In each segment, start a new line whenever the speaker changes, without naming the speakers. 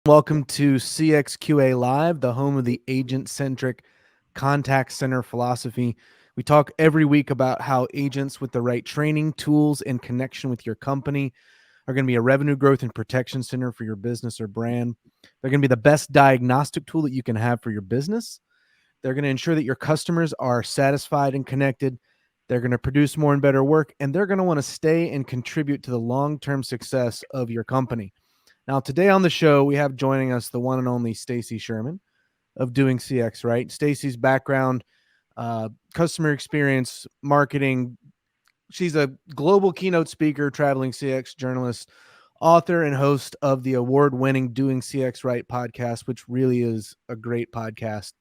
Welcome to CXQA Live, the home of the agent-centric contact center philosophy. We talk every week about how agents with the right training, tools, and connection with your company are going to be a revenue growth and protection center for your business or brand. They're going to be the best diagnostic tool that you can have for your business. They're going to ensure that your customers are satisfied and connected. They're going to produce more and better work, and they're going to want to stay and contribute to the long-term success of your company. Now, today on the show, we have joining us the one and only Stacy Sherman of Doing CX Right. Stacy's background, customer experience, marketing. She's a global keynote speaker, traveling CX journalist, author, and host of the award-winning Doing CX Right podcast, which really is a great podcast.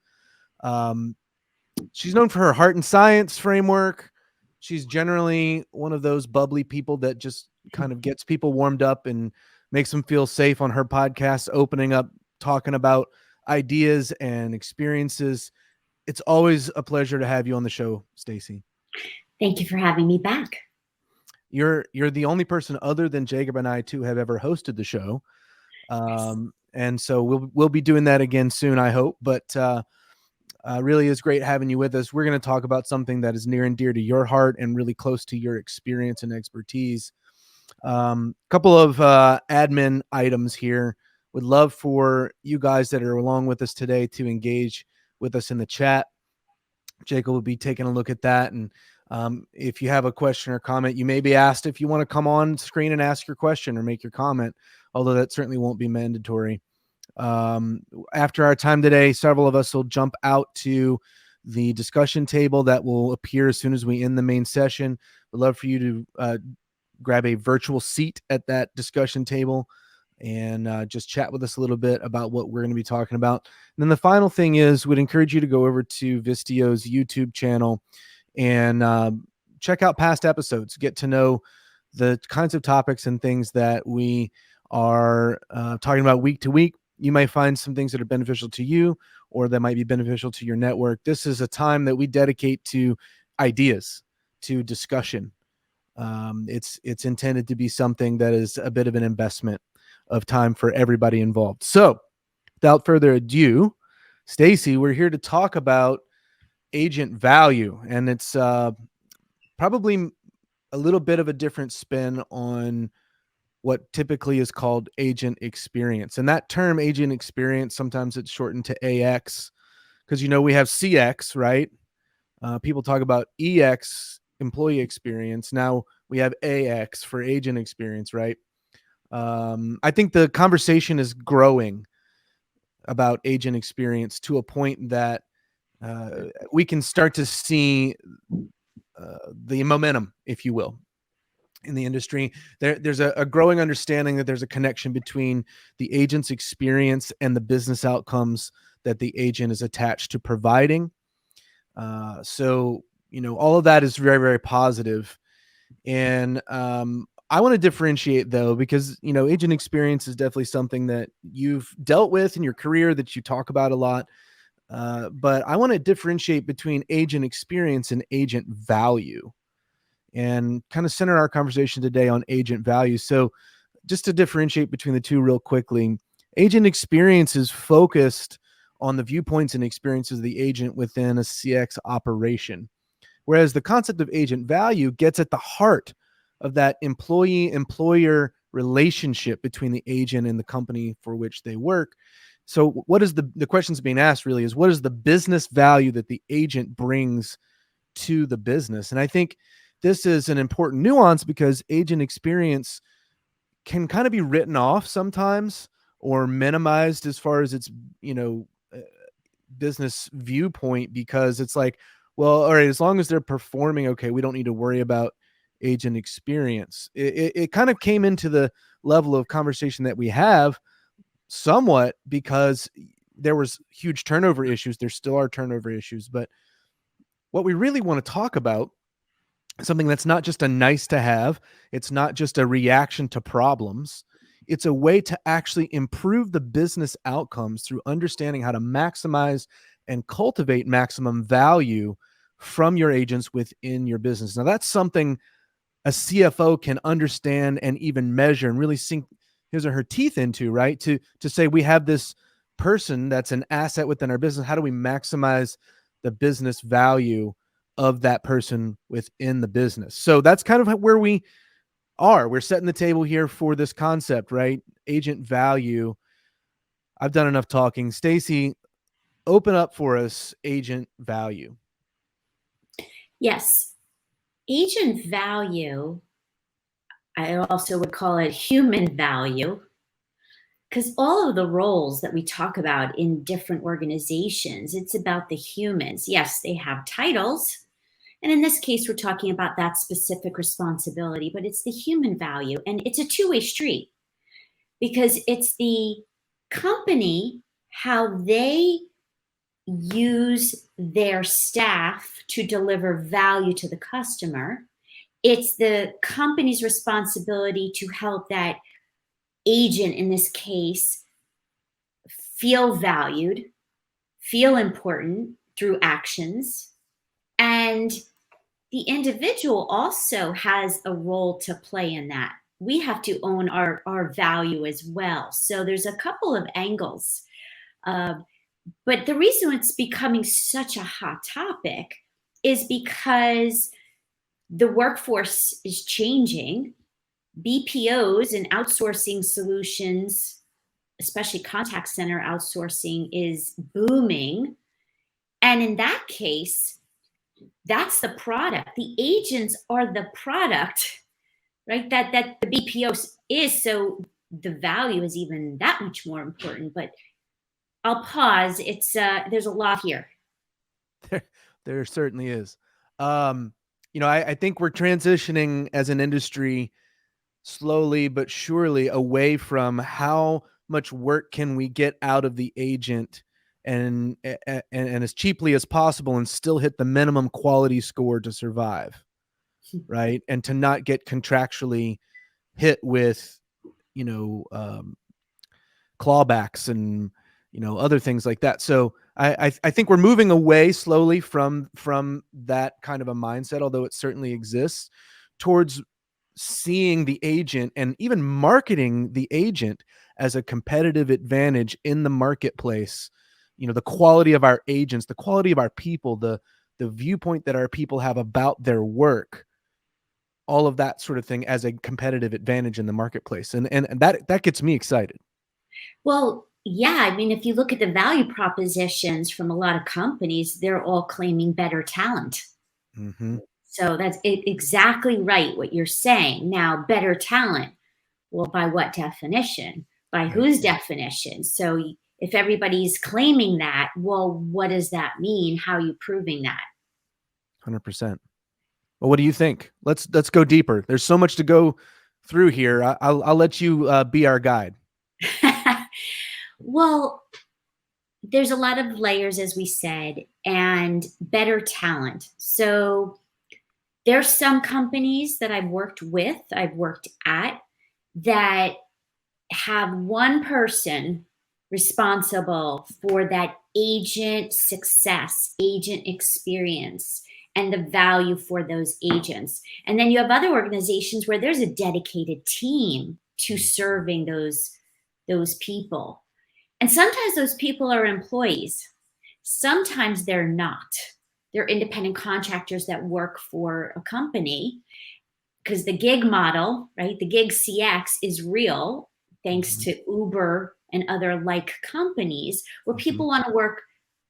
She's known for her heart and science framework. She's generally one of those bubbly people that just kind of gets people warmed up and makes them feel safe on her podcast, opening up, talking about ideas and experiences. It's always a pleasure to have you on the show, Stacy.
Thank you for having me back.
You're the only person other than Jacob and I to have ever hosted the show. And so we'll be doing that again soon, I hope. But really is great having you with us. We're going to talk about something that is near and dear to your heart and really close to your experience and expertise. Couple of admin items here. Would love for you guys that are along with us today to engage with us in the chat. Jacob will be taking a look at that. And if you have a question or comment, you may be asked if you want to come on screen and ask your question or make your comment, although that certainly won't be mandatory. After our time today, several of us will jump out to the discussion table that will appear as soon as we end the main session. We'd love for you to grab a virtual seat at that discussion table and just chat with us a little bit about what we're going to be talking about. And then the final thing is, would encourage you to go over to Vistio's YouTube channel and check out past episodes, get to know the kinds of topics and things that we are talking about week to week. You might find some things that are beneficial to you or that might be beneficial to your network. This is a time that we dedicate to ideas, to discussion. It's intended to be something that is a bit of an investment of time for everybody involved. So without further ado, Stacy, we're here to talk about agent value, and it's probably a little bit of a different spin on what typically is called agent experience. And that term agent experience, sometimes it's shortened to AX because, we have CX, right? People talk about EX, employee experience. Now we have AX for agent experience, right? I think the conversation is growing about agent experience to a point that we can start to see the momentum, if you will, in the industry. There's a growing understanding that there's a connection between the agent's experience and the business outcomes that the agent is attached to providing. So, all of that is very, very positive. And I want to differentiate, though, because, agent experience is definitely something that you've dealt with in your career, that you talk about a lot. But I want to differentiate between agent experience and agent value, and kind of center our conversation today on agent value. So just to differentiate between the two real quickly, agent experience is focused on the viewpoints and experiences of the agent within a CX operation, whereas the concept of agent value gets at the heart of that employee-employer relationship between the agent and the company for which they work. So what is the questions being asked really is, what is the business value that the agent brings to the business? And I think this is an important nuance because agent experience can kind of be written off sometimes or minimized as far as its, business viewpoint, because it's like, well, all right, as long as they're performing okay, we don't need to worry about agent experience. It kind of came into the level of conversation that we have somewhat because there was huge turnover issues. There still are turnover issues, but what we really want to talk about, something that's not just a nice to have, it's not just a reaction to problems, it's a way to actually improve the business outcomes through understanding how to maximize and cultivate maximum value from your agents within your business. Now, that's something a CFO can understand and even measure and really his or her teeth into, right? To say we have this person that's an asset within our business. How do we maximize the business value of that person within the business? So that's kind of where we are. We're setting the table here for this concept, right? Agent value. I've done enough talking. Stacy, open up for us agent value.
Yes. Agent value, I also would call it human value, because all of the roles that we talk about in different organizations, it's about the humans. Yes, they have titles. And in this case, we're talking about that specific responsibility, but it's the human value. And it's a two-way street because it's the company, how they use their staff to deliver value to the customer. It's the company's responsibility to help that agent, in this case, feel valued, feel important through actions. And the individual also has a role to play in that. We have to own our value as well. So there's a couple of angles. But the reason it's becoming such a hot topic is because the workforce is changing. BPOs and outsourcing solutions, especially contact center outsourcing, is booming. And in that case, that's the product. The agents are the product, right? That the BPO is. So the value is even that much more important. But I'll pause. It's there's a lot here.
There certainly is. I think we're transitioning as an industry slowly but surely away from how much work can we get out of the agent and as cheaply as possible and still hit the minimum quality score to survive, right? And to not get contractually hit with, clawbacks and, other things like that. So I think we're moving away slowly from that kind of a mindset, although it certainly exists, towards seeing the agent and even marketing the agent as a competitive advantage in the marketplace. The quality of our agents, the quality of our people, the viewpoint that our people have about their work, all of that sort of thing as a competitive advantage in the marketplace. And that gets me excited.
Well, yeah, I mean, if you look at the value propositions from a lot of companies, they're all claiming better talent.
Mm-hmm.
So that's exactly right what you're saying. Now, better talent. Well, by what definition? By
Right.
whose definition? So if everybody's claiming that, well, what does that mean? How are you proving that?
100%. Well, what do you think? Let's go deeper. There's so much to go through here. I'll let you be our guide.
Well, there's a lot of layers, as we said, and better talent. So there's some companies that I've worked with, I've worked at, that have one person responsible for that agent success, agent experience, and the value for those agents. And then you have other organizations where there's a dedicated team to serving those people. And sometimes those people are employees. Sometimes they're not. They're independent contractors that work for a company, because the gig model, right? The gig CX is real thanks
Mm-hmm.
to Uber and other like companies where
Mm-hmm.
people want to work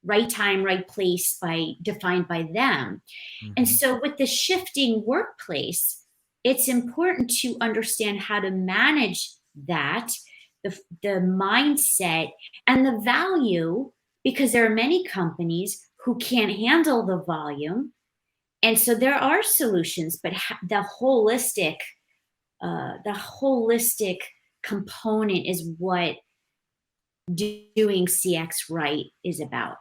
right time, right place defined by them.
Mm-hmm.
And so with the shifting workplace, it's important to understand how to manage that, the mindset and the value, because there are many companies who can't handle the volume. And so there are solutions, but the holistic component is what doing CX right is about.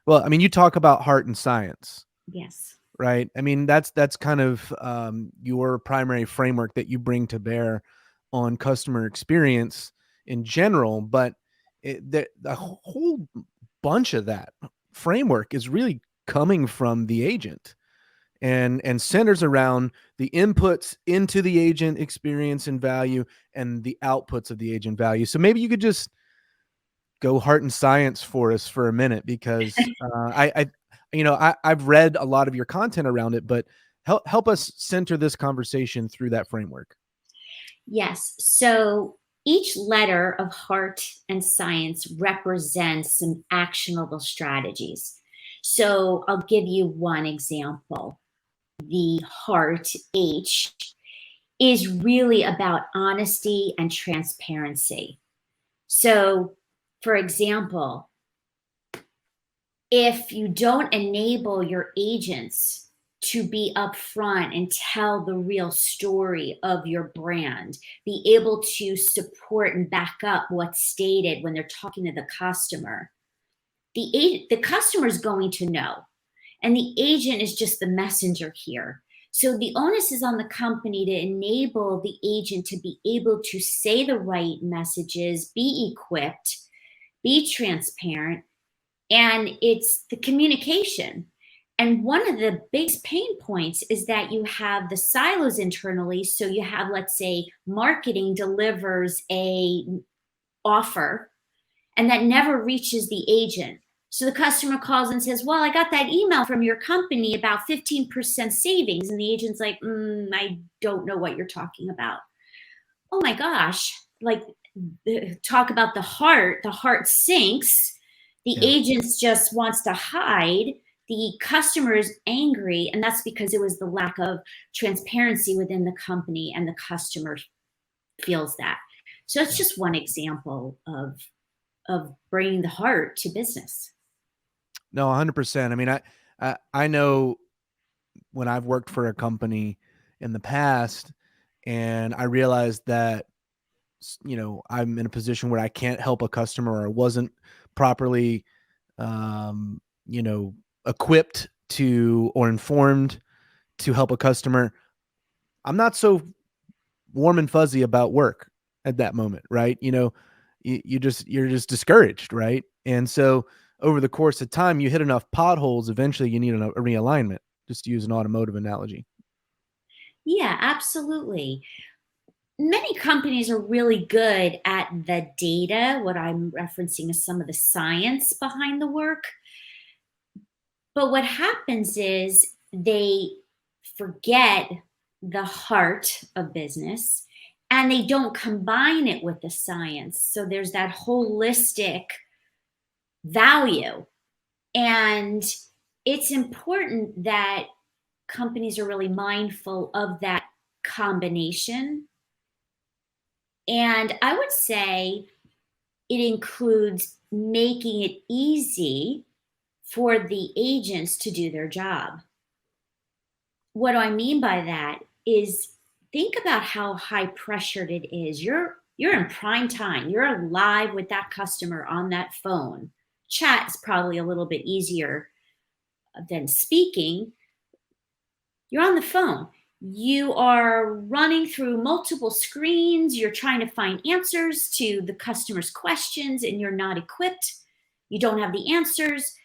Well, I mean, you talk about heart and science,
Yes.
right? I mean, that's kind of your primary framework that you bring to bear on customer experience in general, but the whole bunch of that framework is really coming from the agent. and centers around the inputs into the agent experience and value and the outputs of the agent value. So maybe you could just go heart and science for us for a minute, because I've read a lot of your content around it, but help us center this conversation through that framework.
Yes. So each letter of heart and science represents some actionable strategies. So I'll give you one example. The heart, H, is really about honesty and transparency. So, for example, if you don't enable your agents to be upfront and tell the real story of your brand, be able to support and back up what's stated when they're talking to the customer, the customer is going to know, and the agent is just the messenger here. So the onus is on the company to enable the agent to be able to say the right messages, be equipped, be transparent, and it's the communication. And one of the biggest pain points is that you have the silos internally. So you have, let's say, marketing delivers a offer and that never reaches the agent. So the customer calls and says, well, I got that email from your company about 15% savings. And the agent's like, I don't know what you're talking about. Oh my gosh. Like, talk about the heart sinks. The agent just wants to hide. The customer is angry. And that's because it was the lack of transparency within the company, and the customer feels that. So it's just one example of bringing the heart to business.
No, 100%. I mean, I know when I've worked for a company in the past, and I realized that, I'm in a position where I can't help a customer, or wasn't properly, equipped to, or informed to help a customer. I'm not so warm and fuzzy about work at that moment, right? You're just discouraged, right? And so over the course of time, you hit enough potholes, eventually you need a realignment, just to use an automotive analogy.
Yeah, absolutely. Many companies are really good at the data. What I'm referencing is some of the science behind the work. But what happens is they forget the heart of business, and they don't combine it with the science. So there's that holistic value. And it's important that companies are really mindful of that combination. And I would say it includes making it easy for the agents to do their job. What do I mean by that is, think about how high pressured it is. You're in prime time. You're live with that customer on that phone. Chat is probably a little bit easier than speaking. You're on the phone. You are running through multiple screens. You're trying to find answers to the customer's questions, and you're not equipped. You don't have the answers.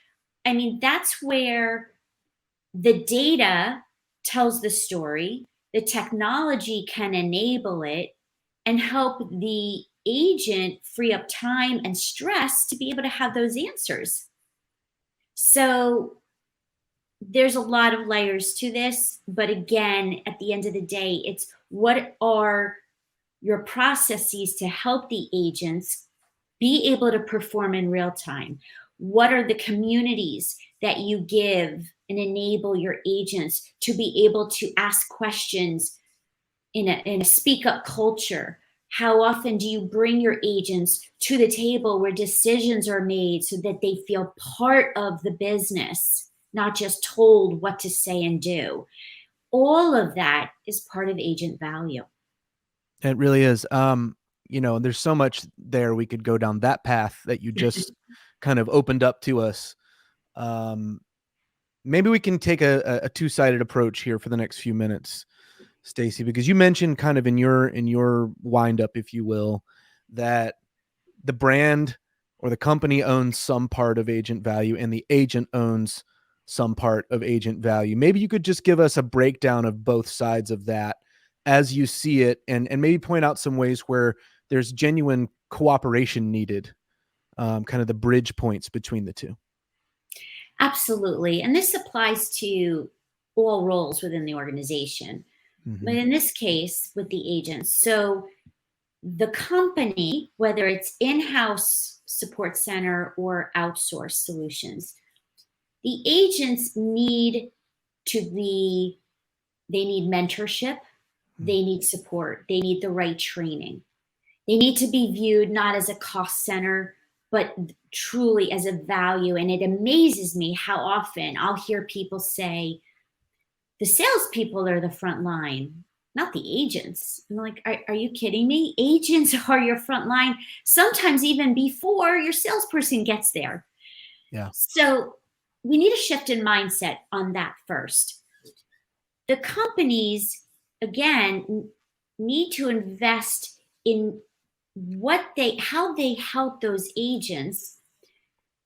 I mean, that's where the data tells the story. The technology can enable it and help the agent free up time and stress to be able to have those answers. So there's a lot of layers to this, but again, at the end of the day, it's what are your processes to help the agents be able to perform in real time? What are the communities that you give and enable your agents to be able to ask questions in a speak up culture? How often do you bring your agents to the table where decisions are made so that they feel part of the business, not just told what to say and do? All of that is part of agent value.
It really is. There's so much there. We could go down that path that you just kind of opened up to us. Maybe we can take a two-sided approach here for the next few minutes, Stacy, because you mentioned kind of in your wind up, if you will, that the brand or the company owns some part of agent value, and the agent owns some part of agent value. Maybe you could just give us a breakdown of both sides of that as you see it, and maybe point out some ways where there's genuine cooperation needed, kind of the bridge points between the two.
Absolutely. And this applies to all roles within the organization. But
Mm-hmm.
in this case, with the agents, so the company, whether it's in-house support center or outsourced solutions, the agents need to be, they need mentorship, they need support, they need the right training. They need to be viewed not as a cost center, but truly as a value. And it amazes me how often I'll hear people say, the salespeople are the front line, not the agents. I'm like, are you kidding me? Agents are your front line, sometimes even before your salesperson gets there.
Yeah.
So we need a shift in mindset on that first. The companies, again, need to invest in how they help those agents,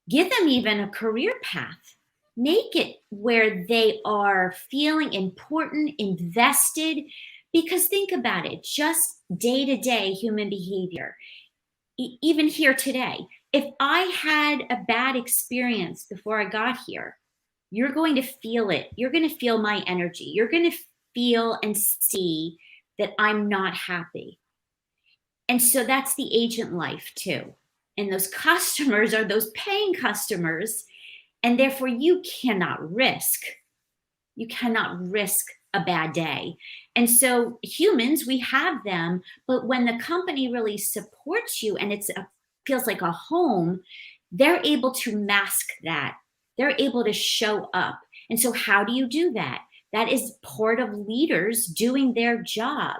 give them even a career path, make it where they are feeling important, invested. Because think about it, just day to day human behavior, even here today, if I had a bad experience before I got here, you're going to feel it. You're going to feel my energy. You're going to feel and see that I'm not happy. And so that's the agent life too. And those customers are those paying customers. And therefore you cannot risk a bad day. And so humans, we have them, but when the company really supports you and feels like a home, they're able to mask that. They're able to show up. And so how do you do that? That is part of leaders doing their job.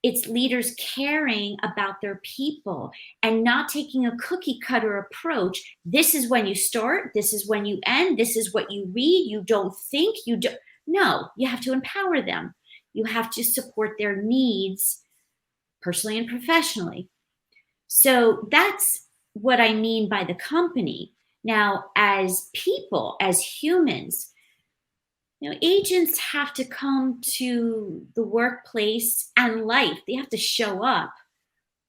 It's leaders caring about their people and not taking a cookie cutter approach. This is when you start. This is when you end. This is what you read. You don't think. You don't. No, you have to empower them. You have to support their needs personally and professionally. So that's what I mean by the company. Now, as people, as humans, agents have to come to the workplace and life. They have to show up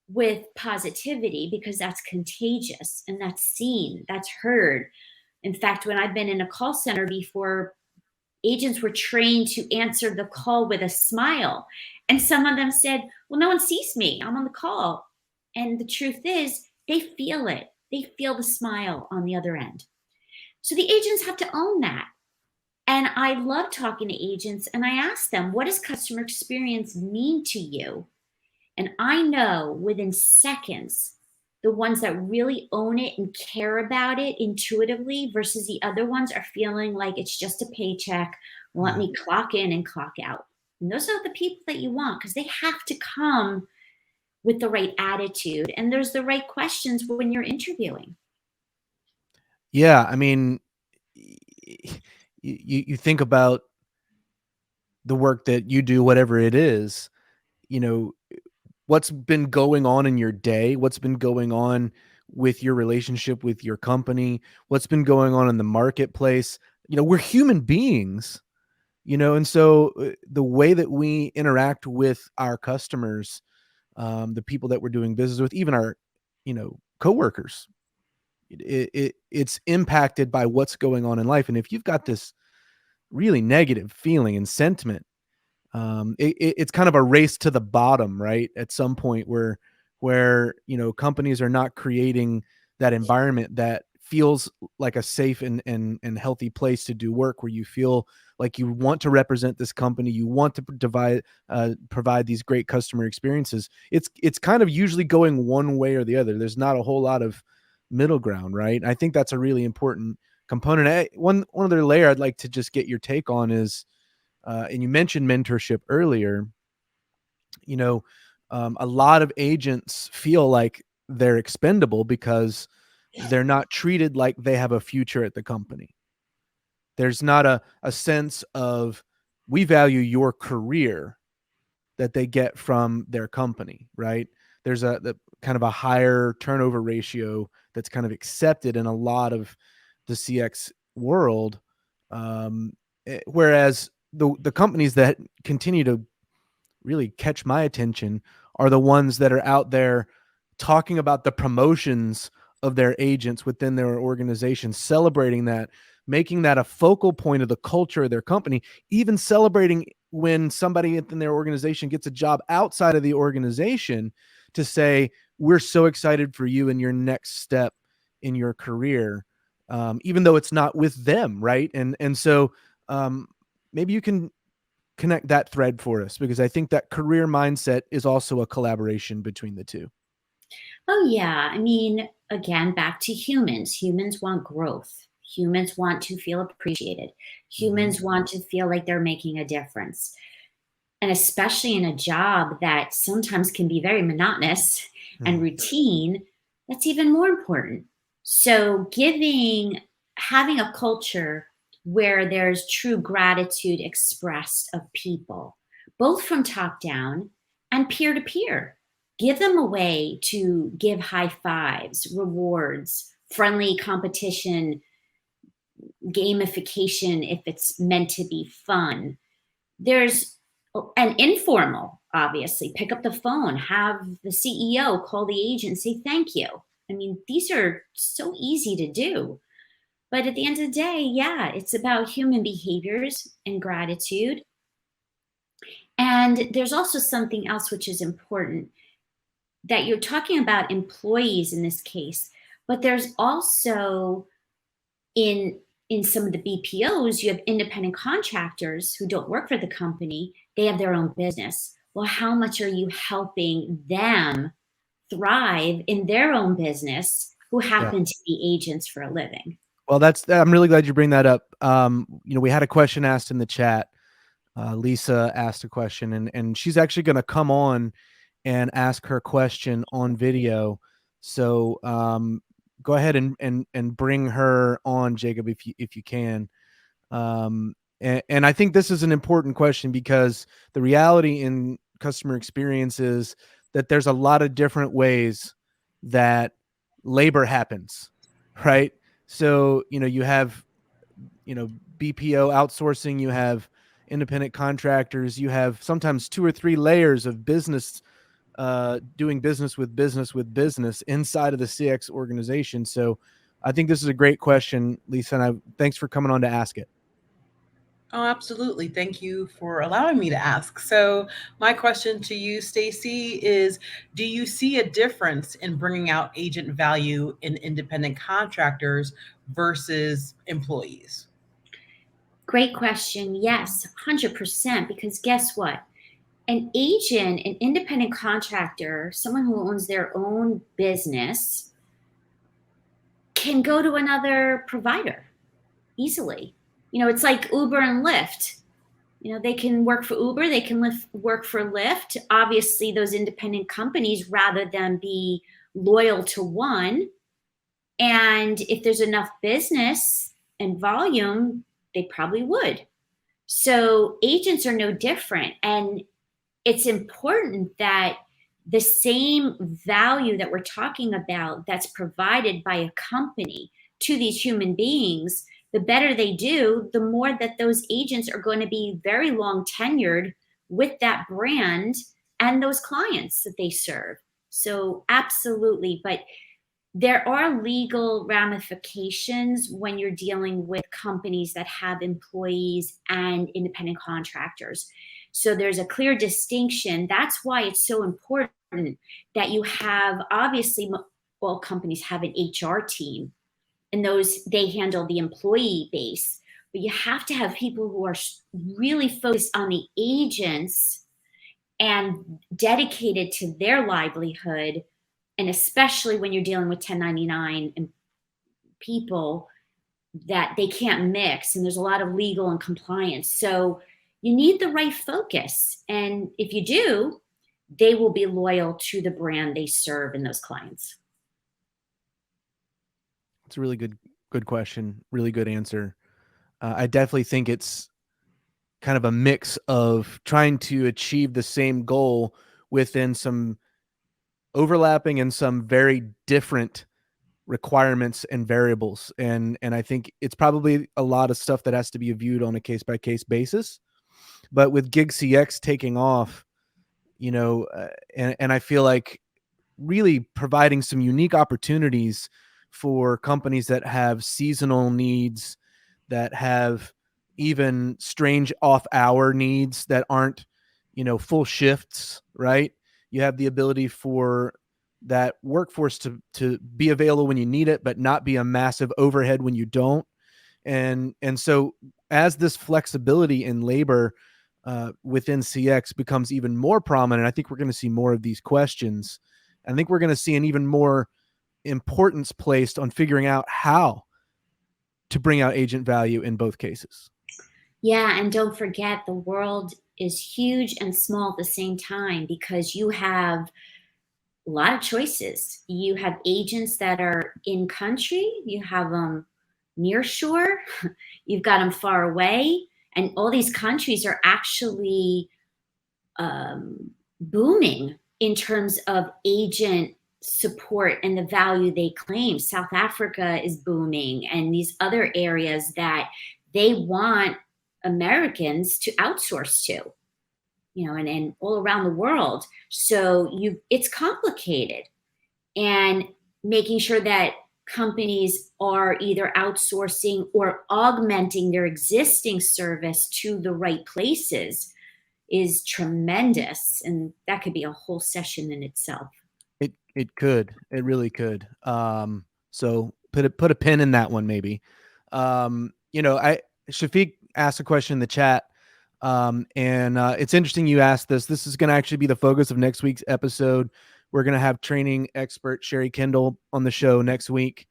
with positivity because that's contagious and that's seen, that's heard. In fact, when I've been in a call center before, agents were trained to answer the call with a smile. And some of them said, well, no one sees me. I'm on the call. And the truth is, they feel it. They feel the smile on the other end. So the agents have to own that. And I love talking to agents and I ask them, what does customer experience mean to you? And I know within seconds, the ones that really own it and care about it intuitively versus the other ones are feeling like it's just a paycheck. Let me clock in and clock out. And those are the people that you want because they have to come with the right attitude. And there's the right questions when you're interviewing.
Yeah. I mean, you think about the work that you do, whatever it is, what's been going on in your day, what's been going on with your relationship with your company, what's been going on in the marketplace. We're human beings, and so the way that we interact with our customers, the people that we're doing business with, even our, coworkers, it's impacted by what's going on in life. And if you've got this really negative feeling and sentiment, it's kind of a race to the bottom, right? At some point where companies are not creating that environment that feels like a safe and healthy place to do work, where you feel like you want to represent this company, you want to provide these great customer experiences. It's kind of usually going one way or the other. There's not a whole lot of middle ground, right? I think that's a really important component. One other layer I'd like to just get your take on is, and you mentioned mentorship earlier, a lot of agents feel like they're expendable because they're not treated like they have a future at the company. There's not a sense of, we value your career, that they get from their company, right? There's the kind of a higher turnover ratio that's kind of accepted in a lot of the CX world, Whereas the companies that continue to really catch my attention are the ones that are out there talking about the promotions of their agents within their organization, celebrating that, making that a focal point of the culture of their company, even celebrating when somebody within their organization gets a job outside of the organization to say, we're so excited for you in your next step in your career, even though it's not with them, right? And so maybe you can connect that thread for us, because I think that career mindset is also a collaboration between the two.
Oh, yeah. I mean, again, back to humans. Humans want growth. Humans want to feel appreciated.
Mm-hmm.
Humans want to feel like they're making a difference. And especially in a job that sometimes can be very monotonous and routine, that's even more important. So, having a culture where there's true gratitude expressed of people, both from top down and peer to peer. Give them a way to give high fives, rewards, friendly competition, gamification if it's meant to be fun. There's an informal, obviously, pick up the phone, have the CEO call the agent, say thank you. I mean, these are so easy to do. But at the end of the day, yeah, it's about human behaviors and gratitude. And there's also something else which is important, that you're talking about employees in this case, but there's also in some of the BPOs, you have independent contractors who don't work for the company. They have their own business. Well, how much are you helping them thrive in their own business who
Yeah.
happen to be agents for a living?
Well, I'm really glad you bring that up. We had a question asked in the chat. Lisa asked a question, and she's actually going to come on and ask her question on video. So go ahead and bring her on, Jacob, if you can. And I think this is an important question, because the reality in customer experience is that there's a lot of different ways that labor happens, right? So, you have, BPO outsourcing, you have independent contractors, you have sometimes 2 or 3 layers of business, doing business with business inside of the CX organization. So I think this is a great question, Lisa, and thanks for coming on to ask it.
Oh, absolutely. Thank you for allowing me to ask. So, my question to you, Stacy, is do you see a difference in bringing out agent value in independent contractors versus employees?
Great question. Yes, 100%. Because guess what? An agent, an independent contractor, someone who owns their own business, can go to another provider easily. It's like Uber and Lyft. They can work for Uber, they can work for Lyft. Obviously, those independent companies, rather than be loyal to one, and if there's enough business and volume, they probably would. So agents are no different. And it's important that the same value that we're talking about that's provided by a company to these human beings, the better they do, the more that those agents are going to be very long tenured with that brand and those clients that they serve. So absolutely. But there are legal ramifications when you're dealing with companies that have employees and independent contractors. So there's a clear distinction. That's why it's so important that you have, obviously, all companies have an HR team, and they handle the employee base. But you have to have people who are really focused on the agents and dedicated to their livelihood. And especially when you're dealing with 1099 and people, that they can't mix, and there's a lot of legal and compliance. So you need the right focus. And if you do, they will be loyal to the brand they serve and those clients.
It's a really good question. Really good answer. I definitely think it's kind of a mix of trying to achieve the same goal within some overlapping and some very different requirements and variables. And I think it's probably a lot of stuff that has to be viewed on a case by case basis. But with Gig CX taking off, and I feel like really providing some unique opportunities for companies that have seasonal needs, that have even strange off-hour needs that aren't, full shifts, right? You have the ability for that workforce to be available when you need it, but not be a massive overhead when you don't. And so as this flexibility in labor within CX becomes even more prominent, I think we're going to see more of these questions. I think we're going to see an even more importance placed on figuring out how to bring out agent value in both cases.
Yeah, and don't forget, the world is huge and small at the same time, because you have a lot of choices. You have agents that are in country, you have them near shore, you've got them far away, and all these countries are actually booming in terms of agent support and the value they claim. South Africa is booming, and these other areas that they want Americans to outsource to, and all around the world. So it's complicated, and making sure that companies are either outsourcing or augmenting their existing service to the right places is tremendous. And that could be a whole session in itself.
It could. It really could. So put a pin in that one, maybe. Shafik asked a question in the chat. And it's interesting you asked this. This is going to actually be the focus of next week's episode. We're going to have training expert Sherry Kendall on the show next week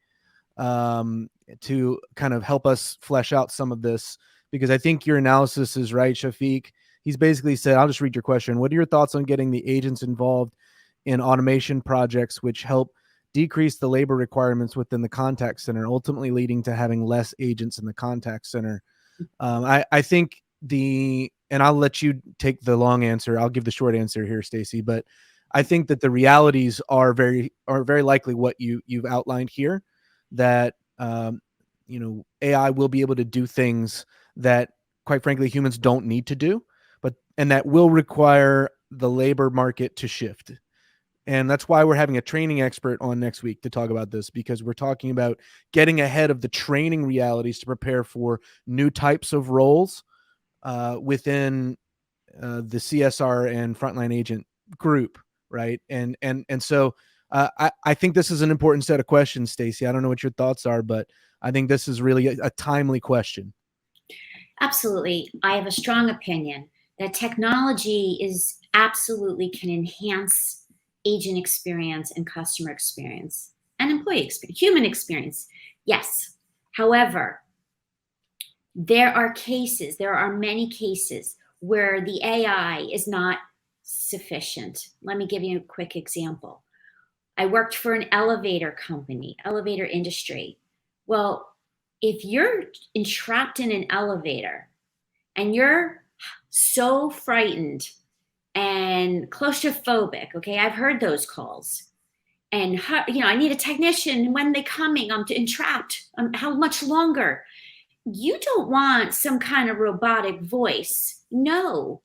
to kind of help us flesh out some of this, because I think your analysis is right, Shafik. He's basically said, I'll just read your question. What are your thoughts on getting the agents involved in automation projects which help decrease the labor requirements within the contact center, ultimately leading to having less agents in the contact center? I think and I'll let you take the long answer. I'll give the short answer here, Stacy, but I think that the realities are very likely what you've outlined here, that AI will be able to do things that, quite frankly, humans don't need to do, and that will require the labor market to shift. And that's why we're having a training expert on next week to talk about this, because we're talking about getting ahead of the training realities to prepare for new types of roles within the CSR and frontline agent group, right? And so I think this is an important set of questions, Stacy. I don't know what your thoughts are, but I think this is really a timely question.
Absolutely. I have a strong opinion that technology absolutely can enhance agent experience and customer experience and employee experience, human experience. Yes. However, there are many cases where the AI is not sufficient. Let me give you a quick example. I worked for an elevator company, elevator industry. Well, if you're entrapped in an elevator and you're so frightened and claustrophobic, okay, I've heard those calls. And, I need a technician. When they coming? I'm entrapped. How much longer? You don't want some kind of robotic voice. No.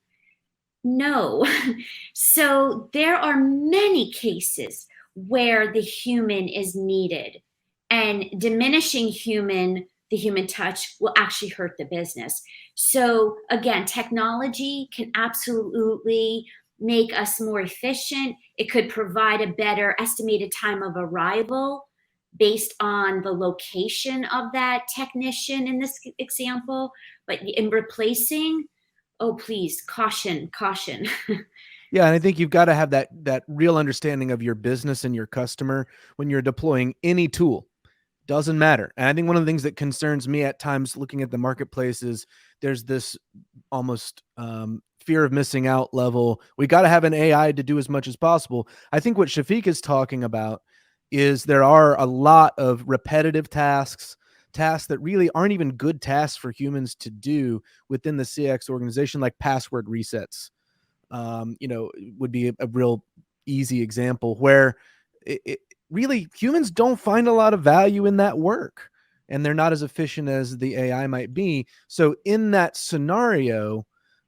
So there are many cases where the human is needed, and diminishing the human touch will actually hurt the business. So again, technology can absolutely make us more efficient. It could provide a better estimated time of arrival based on the location of that technician in this example. But in replacing, oh, please, caution.
Yeah, and I think you've got to have that real understanding of your business and your customer when you're deploying any tool. Doesn't matter. And I think one of the things that concerns me at times looking at the marketplace is there's this almost fear of missing out level. We got to have an AI to do as much as possible. I think what Shafik is talking about is there are a lot of repetitive tasks that really aren't even good tasks for humans to do within the CX organization, like password resets. Would be a real easy example where really humans don't find a lot of value in that work, and they're not as efficient as the AI might be. So in that scenario,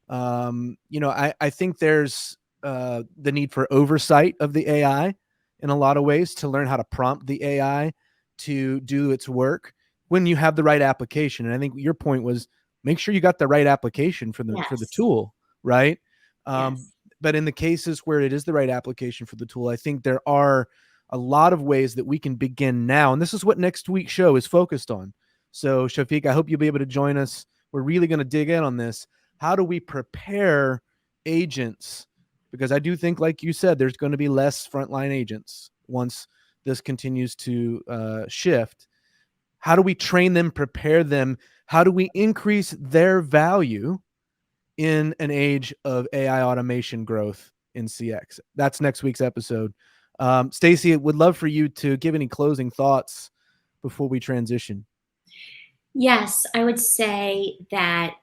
I think there's the need for oversight of the AI in a lot of ways, to learn how to prompt the AI to do its work when you have the right application. And I think your point was, make sure you got the right application for the
Yes.
tool, right?
Yes.
But in the cases where it is the right application for the tool, I think there are a lot of ways that we can begin now. And this is what next week's show is focused on. So, Shafik, I hope you'll be able to join us. We're really going to dig in on this. How do we prepare agents? Because I do think, like you said, there's going to be less frontline agents once this continues to shift. How do we train them, prepare them? How do we increase their value in an age of AI automation growth in CX? That's next week's episode. Stacy, would love for you to give any closing thoughts before we transition.
Yes, I would say that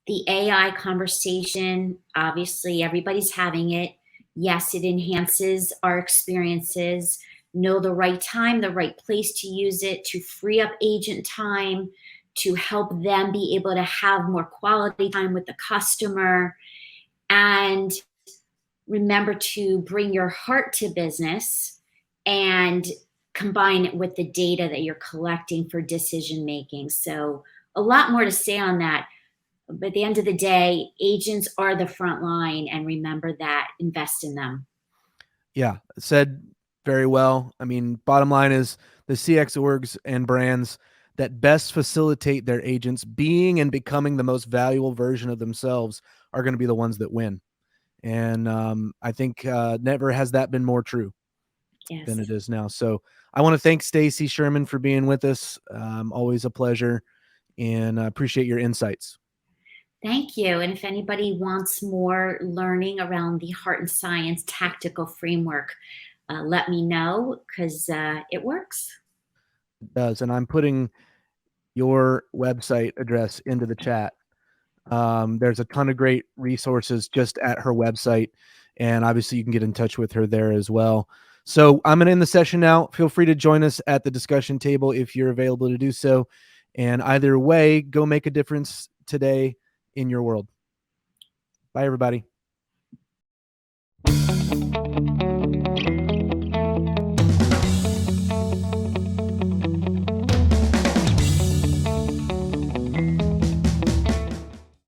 the AI conversation, obviously everybody's having it. Yes, it enhances our experiences. Know the right time, the right place to use it, to free up agent time, to help them be able to have more quality time with the customer. And remember to bring your heart to business and combine it with the data that you're collecting for decision making. So a lot more to say on that. But at the end of the day, agents are the front line, and remember that. Invest in them.
Yeah, said very well. I mean, bottom line is the CX orgs and brands that best facilitate their agents being and becoming the most valuable version of themselves are going to be the ones that win. And I think never has that been more true than
Yes.
it is now. So I want to thank Stacy Sherman for being with us. Always a pleasure, and I appreciate your insights.
Thank you. And if anybody wants more learning around the Heart and Science tactical framework, let me know, because it works.
It does. And I'm putting your website address into the chat. There's a ton of great resources just at her website, and obviously you can get in touch with her there as well. So I'm going to end the session now. Feel free to join us at the discussion table if you're available to do so. And either way, go make a difference today in your world. Bye, everybody.